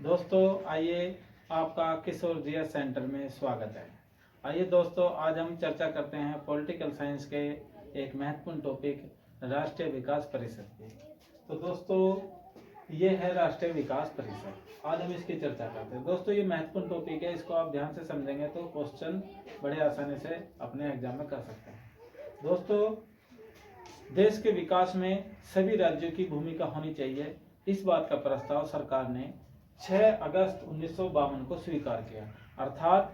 दोस्तों आइए, आपका किशोर जिया सेंटर में स्वागत है। आइए दोस्तों, आज हम चर्चा करते हैं पॉलिटिकल साइंस के एक महत्वपूर्ण टॉपिक राष्ट्रीय विकास परिषद की। तो दोस्तों ये है राष्ट्रीय विकास परिषद, आज हम इसकी चर्चा करते हैं। दोस्तों ये महत्वपूर्ण टॉपिक है, इसको आप ध्यान से समझेंगे तो क्वेश्चन बड़े आसानी से अपने एग्जाम में कर सकते हैं। दोस्तों देश के विकास में सभी राज्यों की भूमिका होनी चाहिए, इस बात का प्रस्ताव सरकार ने 6 अगस्त 1952 को स्वीकार किया। अर्थात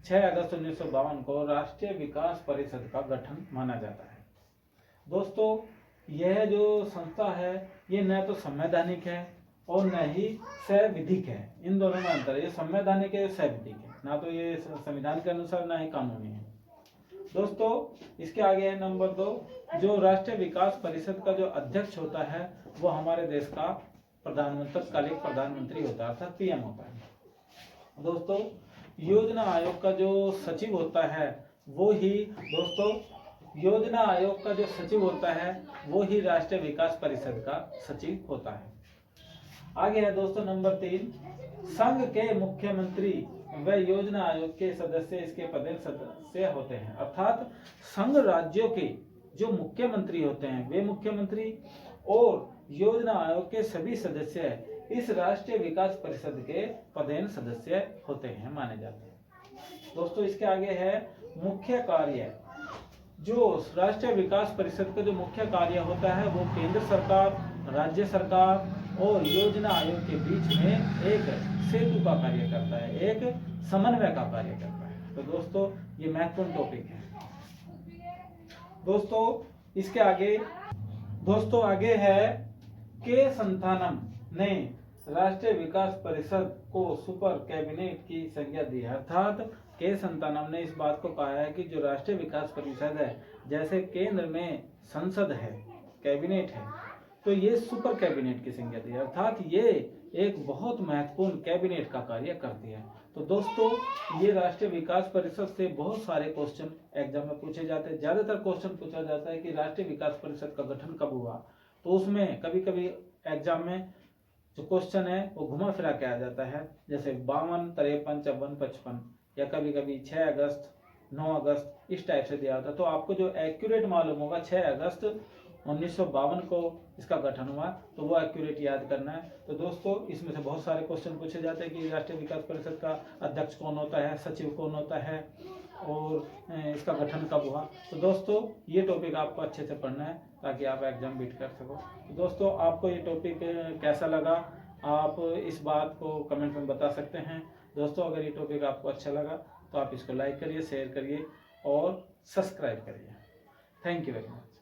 6 अगस्त 1952 को राष्ट्रीय विकास परिषद का गठन माना जाता है। दोस्तों यह जो संस्था है ये न तो संवैधानिक है और न ही संविधिक है। इन दोनों में अंतर है, ये संवैधानिक है, संविधिक है, ना तो ये संविधान के अनुसार ना ही कानूनी है। दोस्तों इसके आगे है नंबर 2, जो राष्ट्रीय विकास परिषद का जो अध्यक्ष होता है वो हमारे देश का तत्कालीन प्रधानमंत्री होता है, अर्थात पीएम होता है। दोस्तों योजना आयोग का जो सचिव होता है वो ही योजना आयोग का जो सचिव होता है वो ही राष्ट्रीय विकास परिषद का सचिव होता है। आगे है दोस्तों नंबर 3, संघ के मुख्यमंत्री व योजना आयोग के सदस्य इसके पदेन सदस्य होते हैं। अर्थात संघ राज्यों के जो मुख्यमंत्री होते हैं वे मुख्यमंत्री और योजना आयोग के सभी सदस्य इस राष्ट्रीय विकास परिषद के पदेन सदस्य होते हैं, माने जाते हैं। दोस्तों इसके आगे है मुख्य कार्य। जो राष्ट्रीय विकास परिषद का जो मुख्य कार्य होता है वो केंद्र सरकार, राज्य सरकार और योजना आयोग के बीच में एक सेतु का कार्य करता है, एक समन्वय का कार्य करता है। तो दोस्तों ये महत्वपूर्ण टॉपिक है। दोस्तों इसके आगे है के संथानम ने राष्ट्रीय विकास परिषद को सुपर कैबिनेट की संज्ञा दी है। अर्थात के संतानम ने इस बात को कहा है कि जो राष्ट्रीय विकास परिषद है, जैसे केंद्र में संसद है, कैबिनेट है, तो ये सुपर कैबिनेट की संज्ञा दी है। अर्थात ये एक बहुत महत्वपूर्ण कैबिनेट का कार्य करती है। तो दोस्तों ये राष्ट्रीय विकास परिषद से बहुत सारे क्वेश्चन एग्जाम में पूछे जाते हैं। ज्यादातर क्वेश्चन पूछा जाता है कि राष्ट्रीय विकास परिषद का गठन कब हुआ, तो उसमें कभी कभी एग्जाम में जो क्वेश्चन है वो घुमा फिरा के आ जाता है, जैसे 52, 53, 54, 55 या कभी कभी 6 अगस्त, 9 अगस्त इस टाइप से दिया होता है। तो आपको जो एक्यूरेट मालूम होगा 6 अगस्त 1952 को इसका गठन हुआ, तो वो एक्यूरेट याद करना है। तो दोस्तों इसमें से बहुत सारे क्वेश्चन पूछे जाते हैं कि राष्ट्रीय विकास परिषद का अध्यक्ष कौन होता है, सचिव कौन होता है और इसका गठन कब हुआ। तो दोस्तों ये टॉपिक आपको अच्छे से पढ़ना है ताकि आप एग्जाम बीट कर सको। तो दोस्तों आपको ये टॉपिक कैसा लगा, आप इस बात को कमेंट में बता सकते हैं। दोस्तों अगर ये टॉपिक आपको अच्छा लगा तो आप इसको लाइक करिए, शेयर करिए और सब्सक्राइब करिए। Thank you very much.